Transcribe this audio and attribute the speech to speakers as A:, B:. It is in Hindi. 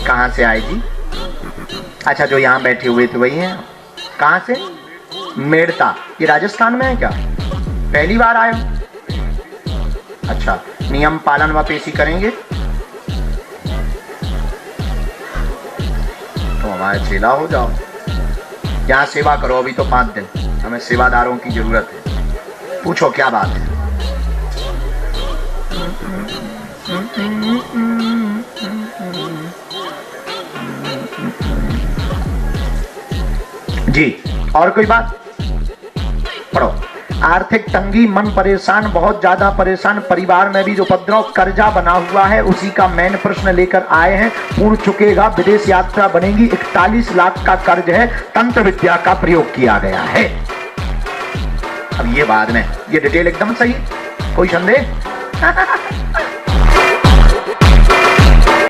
A: कहाँ से आए जी? अच्छा, जो यहाँ बैठे हुए थे वही हैं? कहाँ से? मेड़ता। ये राजस्थान में है क्या? पहली बार आए हो? अच्छा, नियम पालन व पेशी करेंगे तो हमारे चेला हो जाओ। यहाँ सेवा करो अभी तो 5 दिन, हमें सेवादारों की जरूरत है। पूछो क्या बात है? जी, और कोई बात? पढ़ो। आर्थिक तंगी, मन परेशान, बहुत ज्यादा परेशान, परिवार में भी जो उपद्रव, कर्जा बना हुआ है, उसी का मेन प्रश्न लेकर आए हैं। पूर्ण चुकेगा, विदेश यात्रा बनेगी, 41 लाख का कर्ज है, तंत्र विद्या का प्रयोग किया गया है। अब ये बाद में, ये डिटेल एकदम सही, कोई संदेह?